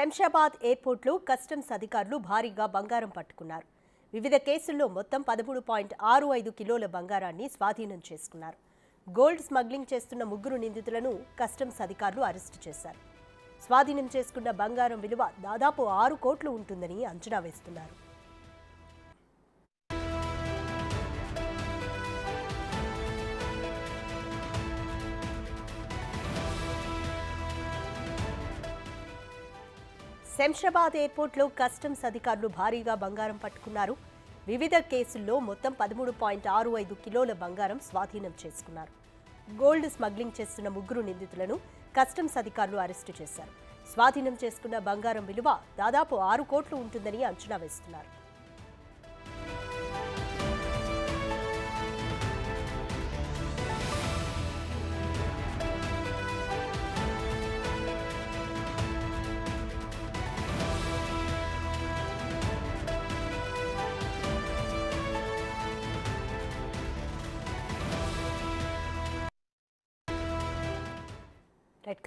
శంషాబాద్ ఎయిర్పోర్ట్లో కస్టమ్స్ అధికారులు భారీగా బంగారం పట్టుకున్నారు. వివిధ కేసుల్లో మొత్తం 13.65 కిలోల బంగారాన్ని స్వాధీనం చేసుకున్నారు. గోల్డ్ స్మగ్లింగ్ చేస్తున్న ముగ్గురు నిందితులను కస్టమ్స్ అధికారులు అరెస్టు చేశారు. స్వాధీనం చేసుకున్న బంగారం విలువ దాదాపు 6 కోట్లు ఉంటుందని అంచనా వేస్తున్నారు. శంషాబాద్ ఎయిర్పోర్ట్లో కస్టమ్స్ అధికారులు భారీగా బంగారం పట్టుకున్నారు. వివిధ కేసుల్లో మొత్తం 13.65 కిలోల బంగారం స్వాధీనం చేసుకున్నారు. గోల్డ్ స్మగ్లింగ్ చేస్తున్న ముగ్గురు నిందితులను కస్టమ్స్ అధికారులు అరెస్టు చేశారు. స్వాధీనం చేసుకున్న బంగారం విలువ దాదాపు 6 కోట్లు ఉంటుందని అంచనా వేస్తున్నారు.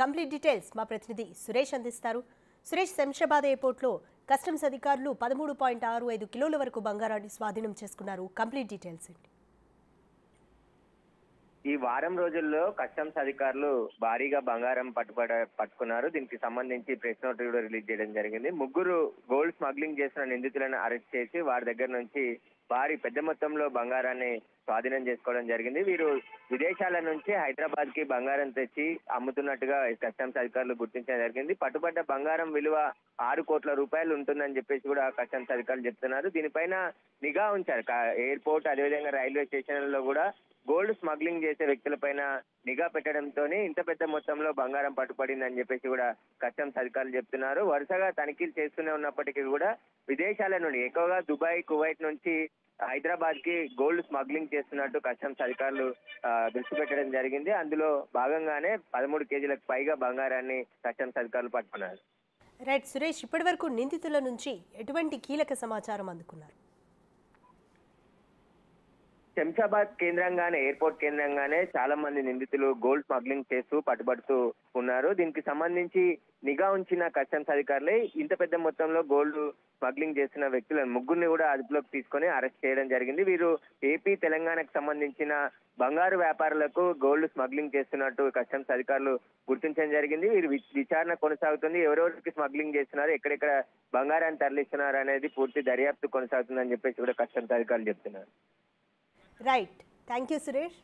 కంప్లీట్ డీటెయిల్స్ మా ప్రతినిధి సురేష్ అందిస్తారు. సురేష్, శంషాబాద్ ఎయిర్పోర్ట్లో కస్టమ్స్ అధికారులు 13.65 కిలోల వరకు బంగారాన్ని స్వాధీనం చేసుకున్నారు. కంప్లీట్ డీటెయిల్స్ ఏంటి? ఈ వారం రోజుల్లో కస్టమ్స్ అధికారులు భారీగా బంగారం పట్టుకున్నారు. దీనికి సంబంధించి ప్రెస్ నోట్ కూడా రిలీజ్ చేయడం జరిగింది. ముగ్గురు గోల్డ్ స్మగ్లింగ్ చేసిన నిందితులను అరెస్ట్ చేసి వారి దగ్గర నుంచి భారీ పెద్ద మొత్తంలో బంగారాన్ని స్వాధీనం చేసుకోవడం జరిగింది. వీరు విదేశాల నుంచి హైదరాబాద్ కి బంగారం తెచ్చి అమ్ముతున్నట్టుగా కస్టమ్స్ అధికారులు గుర్తించడం జరిగింది. పట్టుబడ్డ బంగారం విలువ 6 కోట్ల రూపాయలు ఉంటుందని చెప్పేసి కూడా కస్టమ్స్ అధికారులు చెప్తున్నారు. దీనిపైన నిఘా ఉంచారు. ఎయిర్పోర్ట్ అదేవిధంగా రైల్వే స్టేషన్లలో కూడా గోల్డ్ స్మగ్లింగ్ చేసే వ్యక్తులపైన నిఘా పెట్టడంతో ఇంత పెద్ద మొత్తంలో బంగారం పట్టుబడిందని చెప్పేసి కూడా కస్టమ్స్ అధికారులు చెప్తున్నారు. వరుసగా తనిఖీలు చేస్తూనే ఉన్నప్పటికీ కూడా విదేశాల నుండి ఎక్కువగా దుబాయ్, కువైట్ నుంచి హైదరాబాద్ కి గోల్డ్ స్మగ్లింగ్ చేస్తున్నట్టు కస్టమ్స్ అధికారులు దృష్టి పెట్టడం జరిగింది. అందులో భాగంగానే 13 కేజీలకు పైగా బంగారాన్ని కస్టమ్స్ అధికారులు పట్టుకున్నారు. రైట్ సురేష్, ఇప్పటి వరకు నిందితుల నుంచి ఎటువంటి కీలక సమాచారం అందుకున్నారు? శంషాబాద్ కేంద్రంగానే, ఎయిర్పోర్ట్ కేంద్రంగానే చాలా మంది నిందితులు గోల్డ్ స్మగ్లింగ్ చేస్తూ పట్టుబడుతూ ఉన్నారు. దీనికి సంబంధించి నిఘా ఉంచిన కస్టమ్స్ అధికారులే ఇంత పెద్ద మొత్తంలో గోల్డ్ స్మగ్లింగ్ చేస్తున్న వ్యక్తులను ముగ్గురిని కూడా అదుపులోకి తీసుకొని అరెస్ట్ చేయడం జరిగింది. వీరు ఏపీ, తెలంగాణకు సంబంధించిన బంగారు వ్యాపారులకు గోల్డ్ స్మగ్లింగ్ చేస్తున్నట్టు కస్టమ్స్ అధికారులు గుర్తించడం జరిగింది. వీరు విచారణ కొనసాగుతుంది. ఎవరెవరికి స్మగ్లింగ్ చేస్తున్నారు, ఎక్కడెక్కడ బంగారాన్ని తరలిస్తున్నారు అనేది పూర్తి దర్యాప్తు కొనసాగుతుందని చెప్పేసి కూడా కస్టమ్స్ అధికారులు చెప్తున్నారు. Right, thank you Suresh.